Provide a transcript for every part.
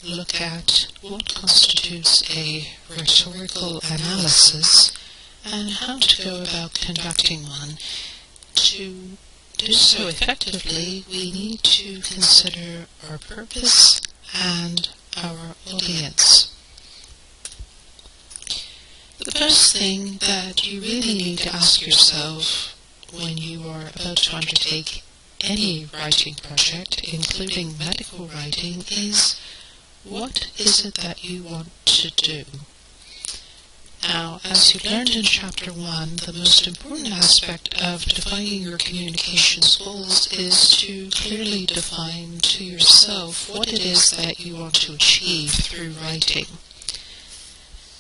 look at what constitutes a rhetorical analysis and how to go about conducting one. To do so effectively, we need to consider our purpose and our audience. The first thing that you really need to ask yourself when you are about to undertake any writing project, including medical writing, is what is it that you want to do? Now, as you learned in Chapter 1, the most important aspect of defining your communications goals is to clearly define to yourself what it is that you want to achieve through writing.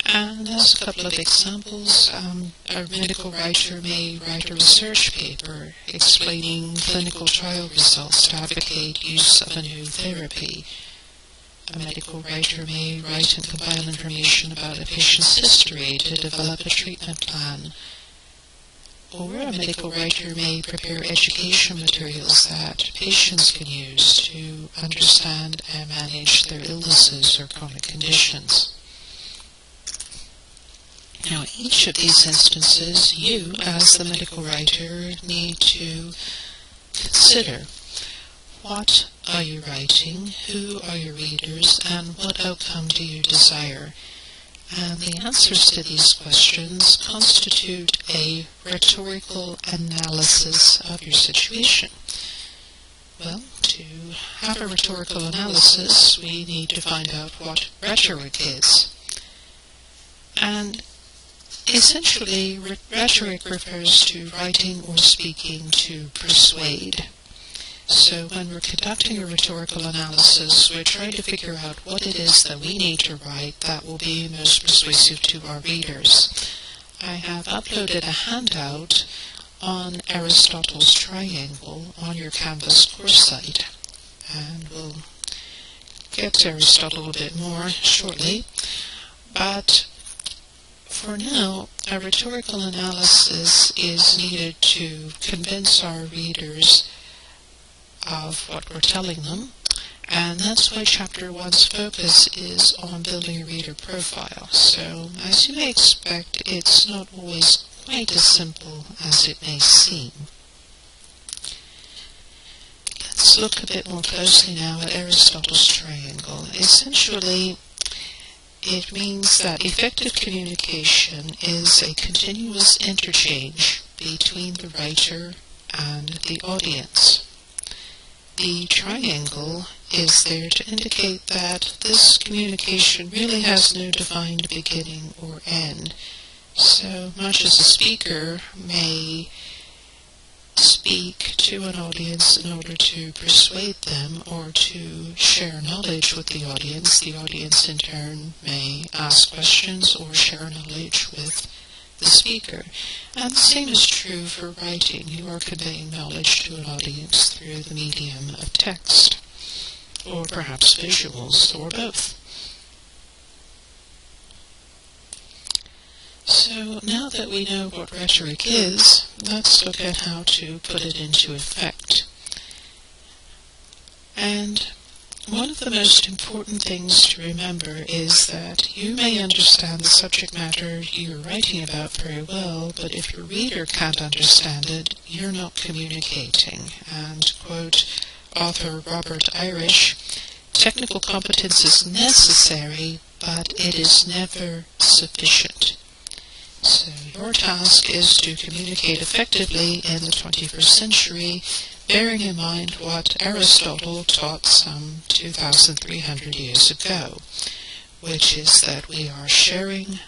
And as a couple of examples, a medical writer may write a research paper explaining clinical trial results to advocate use of a new therapy. A medical writer may write and compile information about a patient's history to develop a treatment plan. Or a medical writer may prepare education materials that patients can use to understand and manage their illnesses or chronic conditions. Now, in each of these instances, you, as the medical writer, need to consider what are you writing, who are your readers, and what outcome do you desire? And the answers to these questions constitute a rhetorical analysis of your situation. Well, to have a rhetorical analysis, we need to find out what rhetoric is. And essentially, rhetoric refers to writing or speaking to persuade. So when we're conducting a rhetorical analysis, we're trying to figure out what it is that we need to write that will be most persuasive to our readers. I have uploaded a handout on Aristotle's triangle on your Canvas course site, and we'll get to Aristotle a bit more shortly. But for now, a rhetorical analysis is needed to convince our readers of what we're telling them, and that's why Chapter 1's focus is on building a reader profile. So, as you may expect, it's not always quite as simple as it may seem. Let's look a bit more closely now at Aristotle's triangle. Essentially, it means that effective communication is a continuous interchange between the writer and the audience. The triangle is there to indicate that this communication really has no defined beginning or end. So much as a speaker may speak to an audience in order to persuade them or to share knowledge with the audience in turn may ask questions or share knowledge with the speaker. And the same is true for writing. You are conveying knowledge to an audience through the medium of text, or perhaps visuals, or both. So now that we know what rhetoric is, let's look at how to put it into effect. And one of the most important things to remember is that you may understand the subject matter you're writing about very well, but if your reader can't understand it, you're not communicating. And, quote author Robert Irish, technical competence is necessary, but it is never sufficient. So your task is to communicate effectively in the 21st century, bearing in mind what Aristotle taught some 2,300 years ago, which is that we are sharing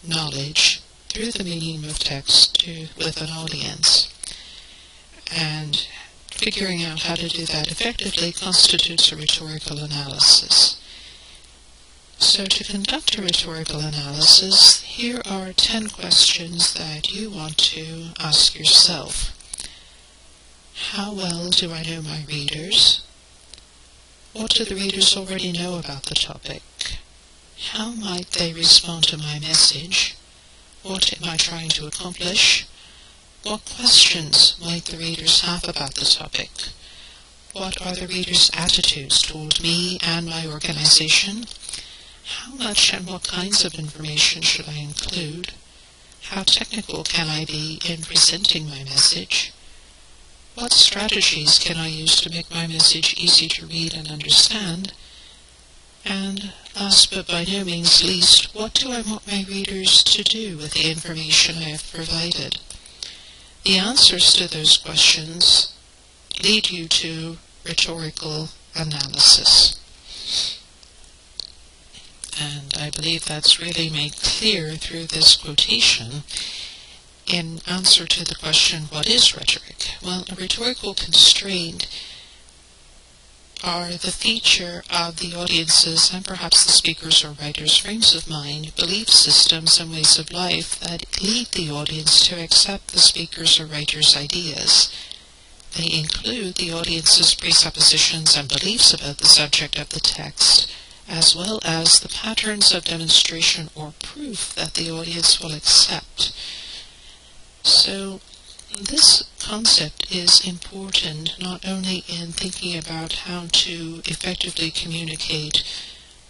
knowledge through the medium of text with an audience. And figuring out how to do that effectively constitutes a rhetorical analysis. So to conduct a rhetorical analysis, here are 10 questions that you want to ask yourself. How well do I know my readers? What do the readers already know about the topic? How might they respond to my message? What am I trying to accomplish? What questions might the readers have about the topic? What are the reader's attitudes toward me and my organization? How much and what kinds of information should I include? How technical can I be in presenting my message? What strategies can I use to make my message easy to read and understand? And last but by no means least, what do I want my readers to do with the information I have provided? The answers to those questions lead you to rhetorical analysis. And I believe that's really made clear through this quotation in answer to the question, what is rhetoric? Well, a rhetorical constraint are the feature of the audience's and perhaps the speaker's or writer's frames of mind, belief systems, and ways of life that lead the audience to accept the speaker's or writer's ideas. They include the audience's presuppositions and beliefs about the subject of the text, as well as the patterns of demonstration or proof that the audience will accept. So, this concept is important not only in thinking about how to effectively communicate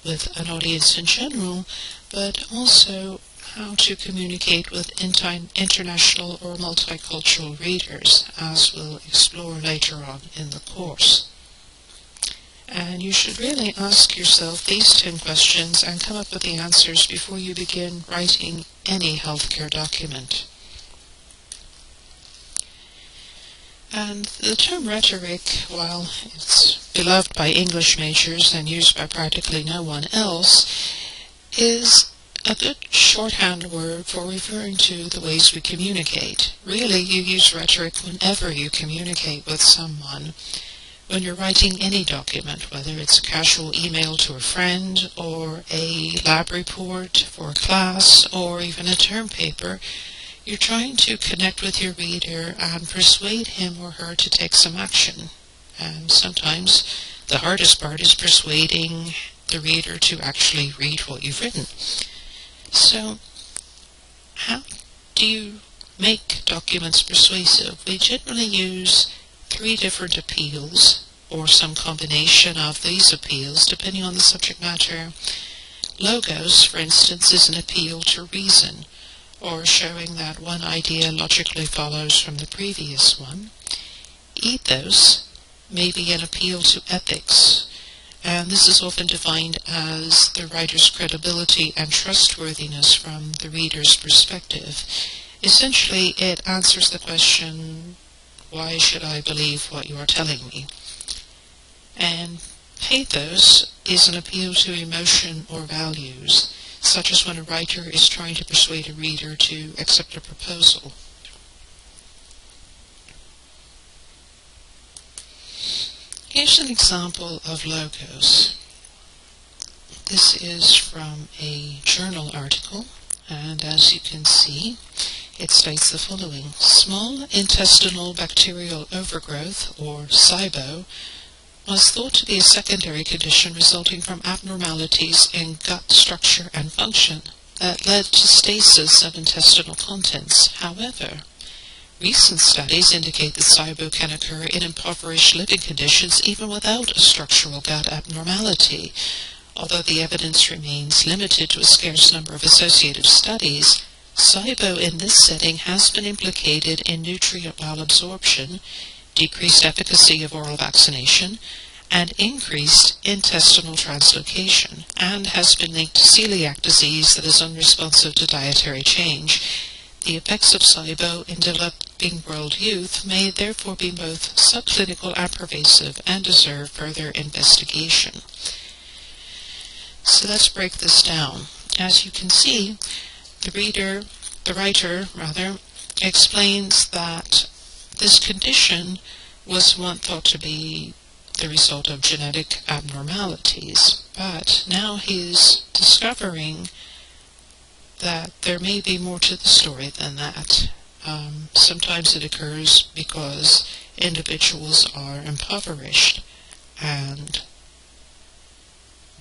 with an audience in general, but also how to communicate with international or multicultural readers, as we'll explore later on in the course. And you should really ask yourself these 10 questions and come up with the answers before you begin writing any healthcare document. And the term rhetoric, while it's beloved by English majors and used by practically no one else, is a good shorthand word for referring to the ways we communicate. Really, you use rhetoric whenever you communicate with someone. When you're writing any document, whether it's a casual email to a friend, or a lab report for a class, or even a term paper, you're trying to connect with your reader and persuade him or her to take some action. And sometimes the hardest part is persuading the reader to actually read what you've written. So, how do you make documents persuasive? We generally use 3 different appeals, or some combination of these appeals, depending on the subject matter. Logos, for instance, is an appeal to reason, or showing that one idea logically follows from the previous one. Ethos may be an appeal to ethics, and this is often defined as the writer's credibility and trustworthiness from the reader's perspective. Essentially, it answers the question, why should I believe what you are telling me? And pathos is an appeal to emotion or values, such as when a writer is trying to persuade a reader to accept a proposal. Here's an example of logos. This is from a journal article, and as you can see, it states the following. Small intestinal bacterial overgrowth, or SIBO, was thought to be a secondary condition resulting from abnormalities in gut structure and function that led to stasis of intestinal contents. However, recent studies indicate that SIBO can occur in impoverished living conditions even without a structural gut abnormality. Although the evidence remains limited to a scarce number of associated studies, SIBO in this setting has been implicated in nutrient malabsorption, decreased efficacy of oral vaccination, and increased intestinal translocation, and has been linked to celiac disease that is unresponsive to dietary change. The effects of SIBO in developing world youth may therefore be both subclinical and pervasive and deserve further investigation. So let's break this down. As you can see, the writer explains that this condition was once thought to be the result of genetic abnormalities, but now he's discovering that there may be more to the story than that. Sometimes it occurs because individuals are impoverished and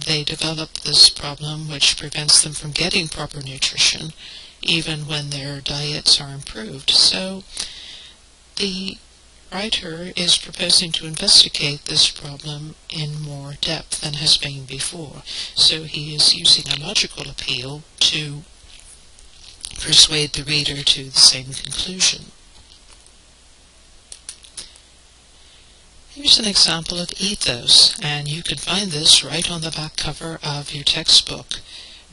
they develop this problem which prevents them from getting proper nutrition even when their diets are improved. So the writer is proposing to investigate this problem in more depth than has been before, so he is using a logical appeal to persuade the reader to the same conclusion. Here's an example of ethos, and you can find this right on the back cover of your textbook.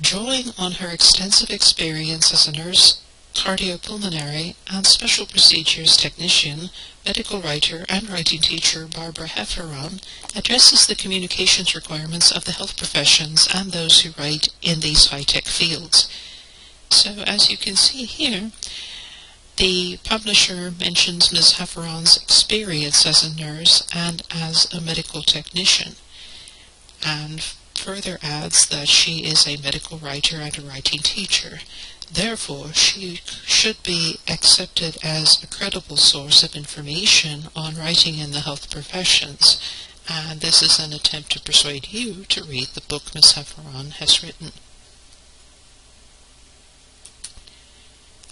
Drawing on her extensive experience as a nurse, cardiopulmonary, and special procedures technician, medical writer, and writing teacher Barbara Hefferon addresses the communications requirements of the health professions and those who write in these high-tech fields. So, as you can see here, the publisher mentions Ms. Hefferon's experience as a nurse and as a medical technician, and further adds that she is a medical writer and a writing teacher. Therefore, she should be accepted as a credible source of information on writing in the health professions, and this is an attempt to persuade you to read the book Ms. Hefferon has written.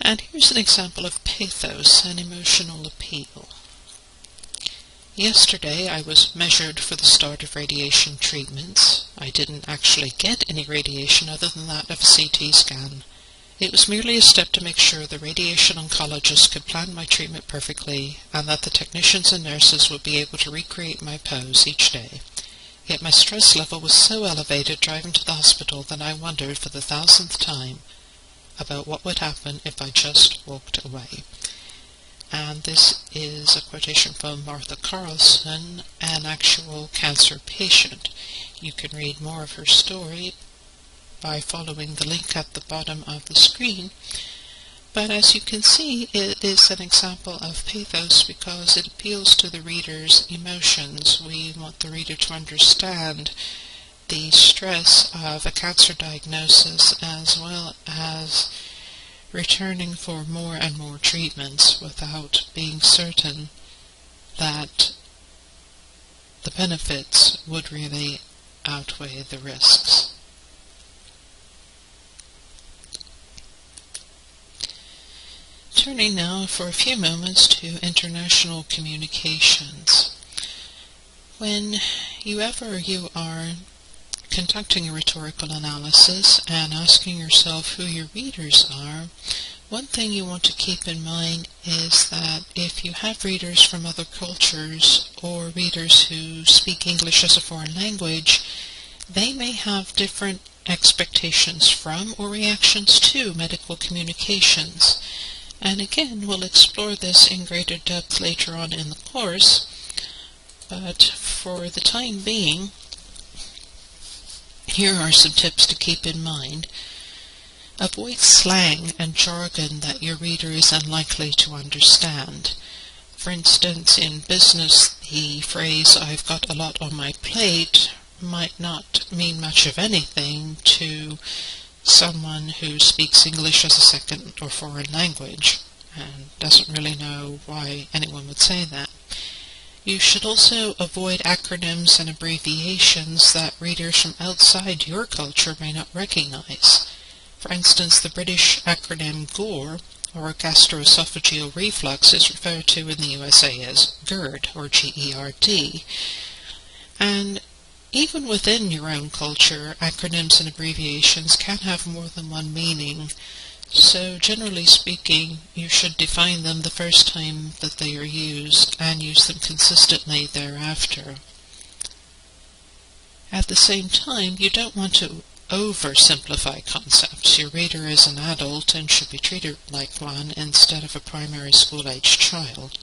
And here's an example of pathos and emotional appeal. Yesterday I was measured for the start of radiation treatments. I didn't actually get any radiation other than that of a CT scan. It was merely a step to make sure the radiation oncologist could plan my treatment perfectly and that the technicians and nurses would be able to recreate my pose each day. Yet my stress level was so elevated driving to the hospital that I wondered for the 1000th time about what would happen if I just walked away. And this is a quotation from Martha Carlson, an actual cancer patient. You can read more of her story by following the link at the bottom of the screen. But as you can see, it is an example of pathos because it appeals to the reader's emotions. We want the reader to understand the stress of a cancer diagnosis as well as returning for more and more treatments without being certain that the benefits would really outweigh the risks. Turning now for a few moments to international communications. Whenever you are conducting a rhetorical analysis and asking yourself who your readers are, one thing you want to keep in mind is that if you have readers from other cultures or readers who speak English as a foreign language, they may have different expectations from or reactions to medical communications. And again, we'll explore this in greater depth later on in the course, but for the time being, here are some tips to keep in mind. Avoid slang and jargon that your reader is unlikely to understand. For instance, in business, the phrase, "I've got a lot on my plate," might not mean much of anything to someone who speaks English as a second or foreign language and doesn't really know why anyone would say that. You should also avoid acronyms and abbreviations that readers from outside your culture may not recognize. For instance, the British acronym GORE, or gastroesophageal reflux, is referred to in the USA as GERD, or GERD. And even within your own culture, acronyms and abbreviations can have more than one meaning. So generally speaking, you should define them the first time that they are used and use them consistently thereafter. At the same time, you don't want to oversimplify concepts. Your reader is an adult and should be treated like one instead of a primary school-aged child.